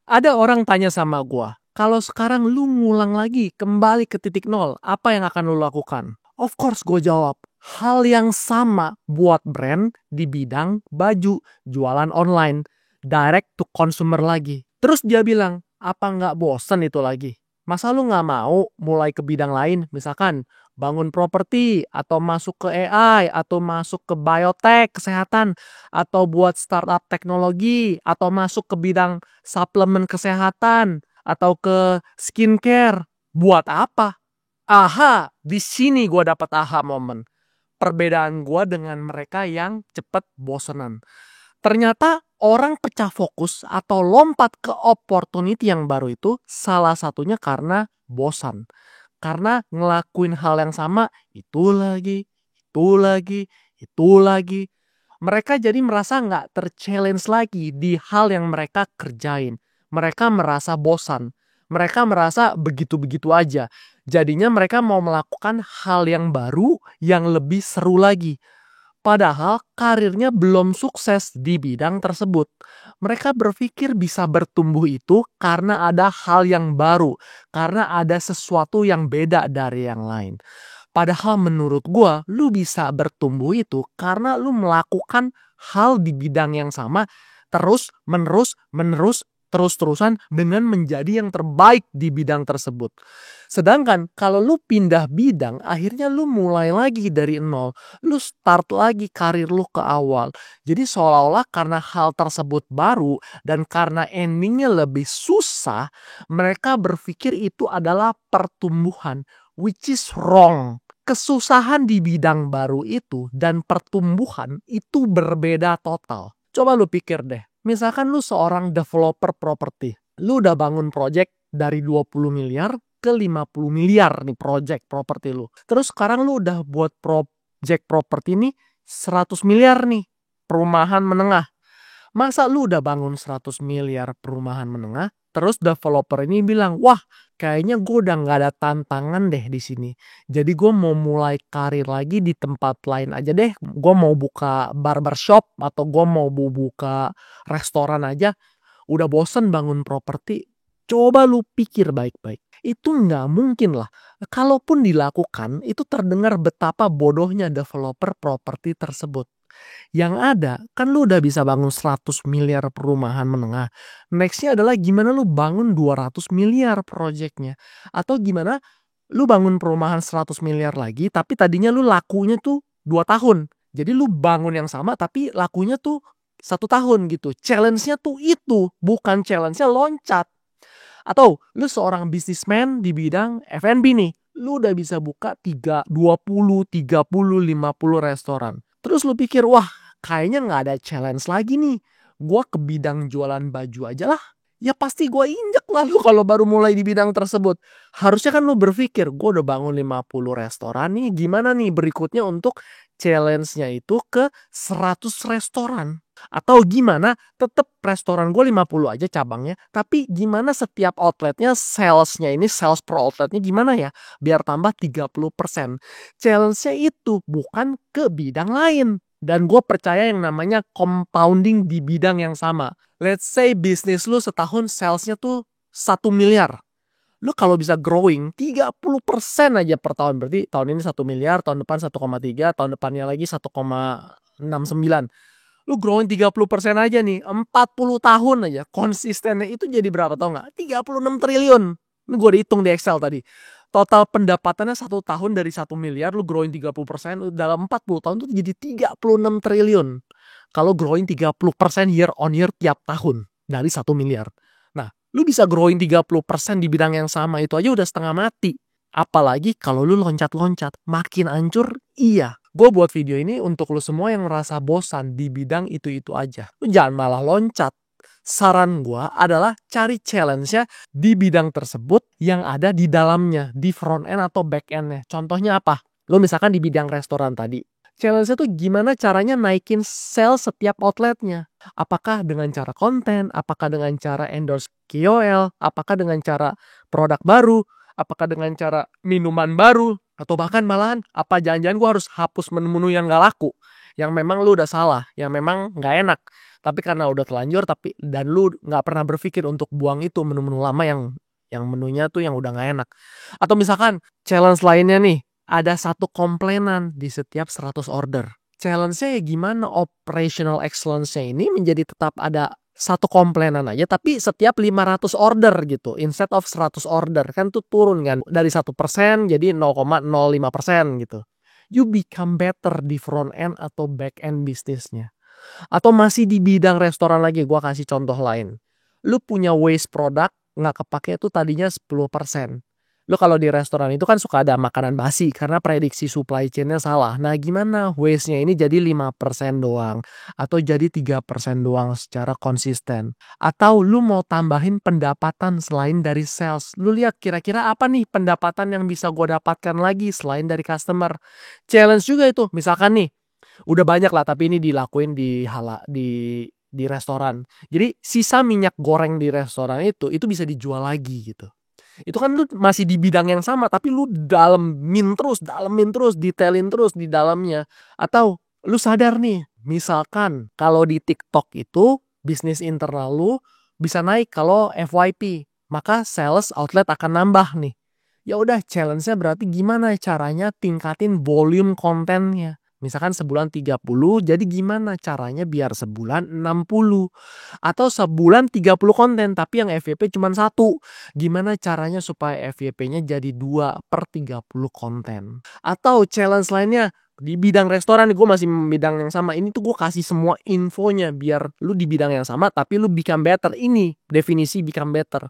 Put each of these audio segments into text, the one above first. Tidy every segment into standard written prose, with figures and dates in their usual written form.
Ada orang tanya sama gua, kalau sekarang lu ngulang lagi, kembali ke titik nol, apa yang akan lu lakukan? Of course gue jawab, hal yang sama buat brand di bidang baju, jualan online, direct to consumer lagi. Terus dia bilang, apa nggak bosen itu lagi? Masa lu nggak mau mulai ke bidang lain, misalkan bangun properti, atau masuk ke AI, atau masuk ke biotech, kesehatan, atau buat startup teknologi, atau masuk ke bidang suplemen kesehatan, atau ke skincare. Buat apa? Aha, di sini gue dapat aha momen. Perbedaan gue dengan mereka yang cepet bosenan. Ternyata orang pecah fokus atau lompat ke opportunity yang baru itu salah satunya karena bosan. Karena ngelakuin hal yang sama, itu lagi, itu lagi, itu lagi. Mereka jadi merasa nggak ter-challenge lagi di hal yang mereka kerjain. Mereka merasa bosan. Mereka merasa begitu-begitu aja. Jadinya mereka mau melakukan hal yang baru, yang lebih seru lagi. Padahal karirnya belum sukses di bidang tersebut. Mereka berpikir bisa bertumbuh itu karena ada hal yang baru. Karena ada sesuatu yang beda dari yang lain. Padahal menurut gua, lu bisa bertumbuh itu karena lu melakukan hal di bidang yang sama terus, menerus, terus-terusan dengan menjadi yang terbaik di bidang tersebut. Sedangkan kalau lu pindah bidang, akhirnya lu mulai lagi dari nol. Lu start lagi karir lu ke awal. Jadi seolah-olah karena hal tersebut baru dan karena endingnya lebih susah, mereka berpikir itu adalah pertumbuhan, which is wrong. Kesusahan di bidang baru itu dan pertumbuhan itu berbeda total. Coba lu pikir deh, misalkan lu seorang developer properti. Lu udah bangun project dari 20 miliar ke 50 miliar nih project properti lu. Terus sekarang lu udah buat project properti nih 100 miliar nih perumahan menengah. Masa lu udah bangun 100 miliar perumahan menengah, terus developer ini bilang, wah kayaknya gue udah gak ada tantangan deh di sini. Jadi gue mau mulai karir lagi di tempat lain aja deh. Gue mau buka barbershop atau gue mau buka restoran aja. Udah bosen bangun properti. Coba lu pikir baik-baik. Itu nggak mungkin lah. Kalaupun dilakukan, itu terdengar betapa bodohnya developer properti tersebut. Yang ada, kan lu udah bisa bangun 100 miliar perumahan menengah. Nextnya adalah gimana lu bangun 200 miliar proyeknya. Atau gimana lu bangun perumahan 100 miliar lagi, tapi tadinya lu lakunya tuh 2 tahun. Jadi lu bangun yang sama, tapi lakunya tuh 1 tahun gitu. Challenge-nya tuh itu, bukan challenge-nya loncat. Atau lu seorang bisnismen di bidang F&B nih. Lu udah bisa buka 20, 30, 50 restoran. Terus lu pikir, wah kayaknya gak ada challenge lagi nih. Gua ke bidang jualan baju aja lah. Ya pasti gua injek lah lu kalau baru mulai di bidang tersebut. Harusnya kan lu berpikir, gua udah bangun 50 restoran nih. Gimana nih berikutnya untuk challenge-nya itu ke 100 restoran. Atau gimana tetap restoran gue 50 aja cabangnya, tapi gimana setiap outletnya salesnya ini, sales per outletnya gimana ya biar tambah 30%. Challenge-nya itu bukan ke bidang lain. Dan gue percaya yang namanya compounding di bidang yang sama. Let's say bisnis lu setahun salesnya tuh 1 miliar. Lu kalau bisa growing 30% aja per tahun, berarti tahun ini 1 miliar, tahun depan 1,3, tahun depannya lagi 1,69. Lu growing 30% aja nih, 40 tahun aja. Konsistennya itu jadi berapa tau gak? 36 triliun. Ini gue dihitung di Excel tadi. Total pendapatannya 1 tahun dari 1 miliar, lu growing 30%, dalam 40 tahun tuh jadi 36 triliun. Kalau growing 30% year on year tiap tahun dari 1 miliar. Nah, lu bisa growing 30% di bidang yang sama, itu aja udah setengah mati. Apalagi kalau lu loncat-loncat, makin hancur, iya. Gue buat video ini untuk lu semua yang merasa bosan di bidang itu-itu aja. Lu jangan malah loncat. Saran gue adalah cari challenge-nya di bidang tersebut yang ada di dalamnya, di front end atau back end-nya. Contohnya apa? Lu misalkan di bidang restoran tadi. Challenge-nya tuh gimana caranya naikin sales setiap outletnya. Apakah dengan cara konten, apakah dengan cara endorse KOL, apakah dengan cara produk baru, apakah dengan cara minuman baru, atau bahkan malahan apa jangan-jangan gue harus hapus menu-menu yang gak laku, yang memang lu udah salah, yang memang gak enak. Tapi karena udah telanjur dan lu nggak pernah berpikir untuk buang itu menu-menu lama yang menunya tuh yang udah nggak enak. Atau misalkan challenge lainnya nih, ada satu komplainan di setiap 100 order. Challenge-nya ya gimana operational excellence-nya ini menjadi tetap ada satu komplainan aja tapi setiap 500 order gitu instead of 100 order kan tuh turun kan dari 1% jadi 0,05% gitu. You become better di front end atau back end bisnisnya. Atau masih di bidang restoran lagi, gua kasih contoh lain. Lu punya waste product nggak kepake tuh tadinya 10%. Lu kalau di restoran itu kan suka ada makanan basi karena prediksi supply chain-nya salah. Nah, gimana waste-nya ini jadi 5% doang atau jadi 3% doang secara konsisten. Atau lu mau tambahin pendapatan selain dari sales. Lu lihat kira-kira apa nih pendapatan yang bisa gua dapatkan lagi selain dari customer. Challenge juga itu. Misalkan nih, udah banyak lah tapi ini dilakuin di restoran. Jadi sisa minyak goreng di restoran itu bisa dijual lagi gitu. Itu kan lu masih di bidang yang sama tapi lu dalemin terus, detailin terus di dalamnya. Atau lu sadar nih, misalkan kalau di TikTok itu bisnis internal lu bisa naik kalau FYP, maka sales outlet akan nambah nih. Ya udah challenge-nya berarti gimana caranya tingkatin volume kontennya. Misalkan sebulan 30, jadi gimana caranya biar sebulan 60. Atau sebulan 30 konten, tapi yang FYP cuma 1. Gimana caranya supaya FYP-nya jadi 2 per 30 konten. Atau challenge lainnya, di bidang restoran, gue masih bidang yang sama. Ini tuh gue kasih semua infonya, biar lu di bidang yang sama, tapi lu become better. Ini definisi become better.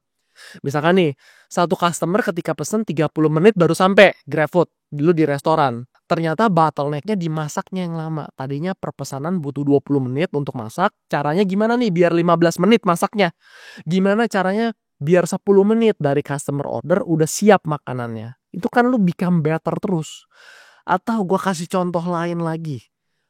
Misalkan nih, satu customer ketika pesen 30 menit baru sampai GrabFood dulu di restoran. Ternyata bottleneck-nya di masaknya yang lama. Tadinya per pesanan butuh 20 menit untuk masak. Caranya gimana nih biar 15 menit masaknya? Gimana caranya biar 10 menit dari customer order udah siap makanannya? Itu kan lu become better terus. Atau gue kasih contoh lain lagi.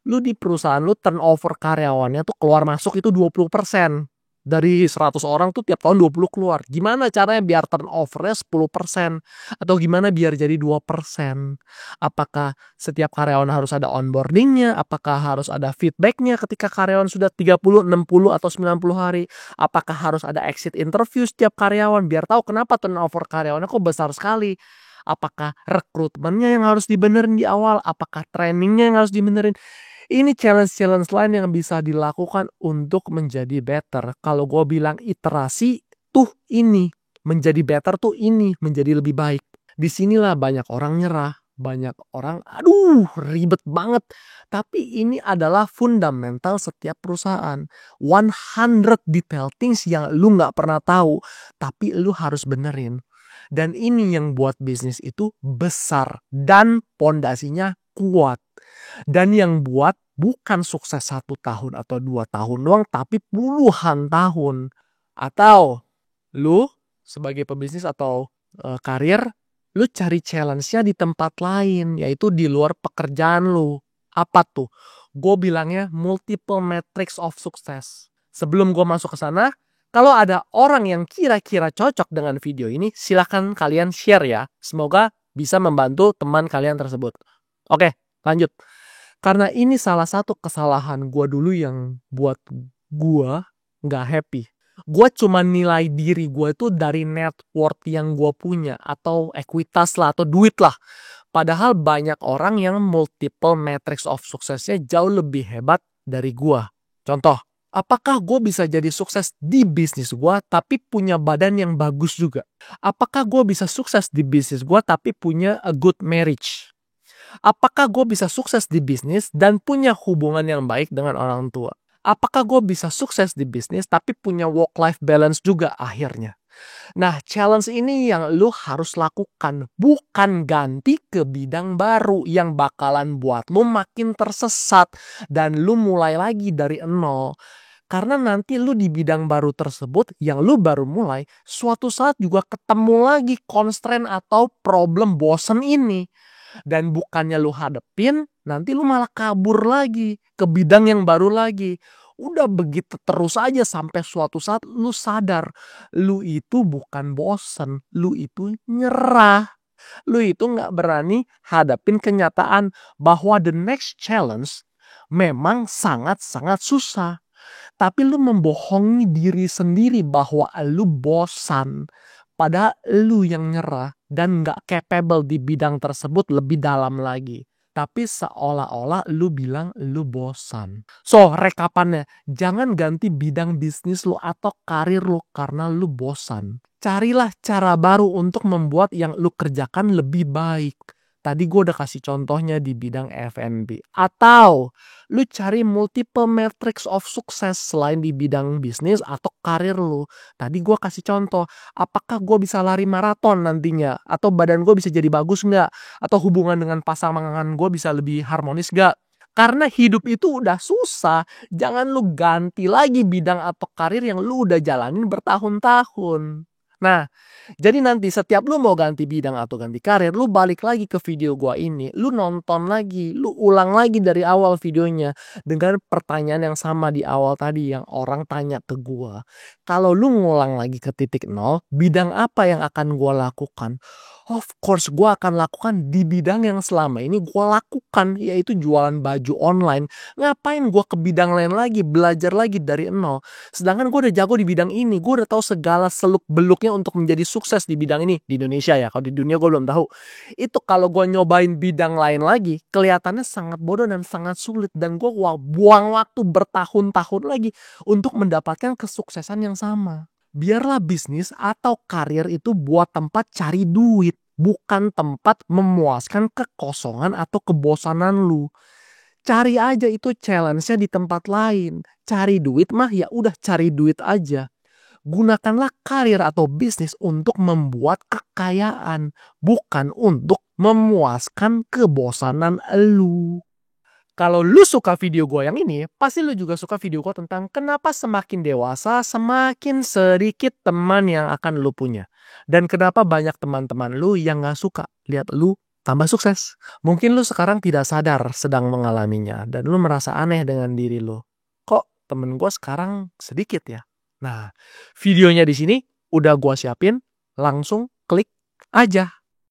Lu di perusahaan lu turnover karyawannya tuh keluar masuk itu 20%. Dari 100 orang tuh tiap tahun 20 keluar. Gimana caranya biar turnovernya 10%? Atau gimana biar jadi 2%? Apakah setiap karyawan harus ada onboardingnya? Apakah harus ada feedbacknya ketika karyawan sudah 30, 60, atau 90 hari? Apakah harus ada exit interview setiap karyawan? Biar tahu kenapa turnover karyawannya kok besar sekali. Apakah rekrutmennya yang harus dibenerin di awal? Apakah trainingnya yang harus dibenerin? Ini challenge-challenge lain yang bisa dilakukan untuk menjadi better. Kalau gue bilang iterasi tuh ini. Menjadi better tuh ini. Menjadi lebih baik. Disinilah banyak orang nyerah. Banyak orang aduh ribet banget. Tapi ini adalah fundamental setiap perusahaan. 100 detail things yang lu gak pernah tahu. Tapi lu harus benerin. Dan ini yang buat bisnis itu besar. Dan pondasinya kuat. Dan yang buat bukan sukses 1 tahun atau 2 tahun doang, tapi puluhan tahun. Atau lu sebagai pebisnis atau karir, lu cari challenge-nya di tempat lain, yaitu di luar pekerjaan lu. Apa tuh? Gue bilangnya multiple metrics of success. Sebelum gue masuk ke sana, kalau ada orang yang kira-kira cocok dengan video ini, silakan kalian share ya. Semoga bisa membantu teman kalian tersebut. Oke, lanjut. Karena ini salah satu kesalahan gue dulu yang buat gue gak happy. Gue cuma nilai diri gue itu dari net worth yang gue punya. Atau ekuitas lah, atau duit lah. Padahal banyak orang yang multiple metrics of suksesnya jauh lebih hebat dari gue. Contoh, apakah gue bisa jadi sukses di bisnis gue tapi punya badan yang bagus juga? Apakah gue bisa sukses di bisnis gue tapi punya a good marriage? Apakah gue bisa sukses di bisnis dan punya hubungan yang baik dengan orang tua? Apakah gue bisa sukses di bisnis tapi punya work-life balance juga akhirnya? Nah, challenge ini yang lu harus lakukan. Bukan ganti ke bidang baru yang bakalan buat lu makin tersesat. Dan lu mulai lagi dari nol. Karena nanti lu di bidang baru tersebut yang lu baru mulai, suatu saat juga ketemu lagi constraint atau problem bosen ini. Dan bukannya lu hadepin, nanti lu malah kabur lagi ke bidang yang baru lagi. Udah begitu terus aja sampai suatu saat lu sadar. Lu itu bukan bosen, lu itu nyerah. Lu itu gak berani hadapin kenyataan bahwa the next challenge memang sangat-sangat susah. Tapi lu membohongi diri sendiri bahwa lu bosan. Padahal lu yang nyerah dan nggak capable di bidang tersebut lebih dalam lagi. Tapi seolah-olah lu bilang lu bosan. So, rekapannya, jangan ganti bidang bisnis lu atau karir lu karena lu bosan. Carilah cara baru untuk membuat yang lu kerjakan lebih baik. Tadi gue udah kasih contohnya di bidang F&B. Atau lu cari multiple metrics of success selain di bidang bisnis atau karir lu. Tadi gue kasih contoh, apakah gue bisa lari maraton nantinya? Atau badan gue bisa jadi bagus nggak? Atau hubungan dengan pasangan gue bisa lebih harmonis nggak? Karena hidup itu udah susah, jangan lu ganti lagi bidang atau karir yang lu udah jalanin bertahun-tahun. Nah, jadi nanti setiap lu mau ganti bidang atau ganti karir, lu balik lagi ke video gua ini, lu nonton lagi, lu ulang lagi dari awal videonya dengan pertanyaan yang sama di awal tadi yang orang tanya ke gua. Kalau lu ngulang lagi ke titik nol, bidang apa yang akan gua lakukan? Of course, gua akan lakukan di bidang yang selama ini gua lakukan, yaitu jualan baju online. Ngapain gua ke bidang lain lagi, belajar lagi dari nol? Sedangkan gue udah jago di bidang ini, gue udah tahu segala seluk-beluknya untuk menjadi sukses di bidang ini di Indonesia ya. Kalau di dunia gue belum tahu. Itu kalau gue nyobain bidang lain lagi, kelihatannya sangat bodoh dan sangat sulit dan gue buang waktu bertahun-tahun lagi untuk mendapatkan kesuksesan yang sama. Biarlah bisnis atau karir itu buat tempat cari duit, bukan tempat memuaskan kekosongan atau kebosanan lu. Cari aja itu challenge-nya di tempat lain. Cari duit mah ya udah cari duit aja. Gunakanlah karir atau bisnis untuk membuat kekayaan, bukan untuk memuaskan kebosanan elu. Kalau lu suka video gue yang ini, pasti lu juga suka video gue tentang kenapa semakin dewasa, semakin sedikit teman yang akan lu punya. Dan kenapa banyak teman-teman lu yang gak suka lihat lu tambah sukses. Mungkin lu sekarang tidak sadar sedang mengalaminya, dan lu merasa aneh dengan diri lu. Kok temen gue sekarang sedikit ya? Nah, videonya di sini udah gue siapin, langsung klik aja.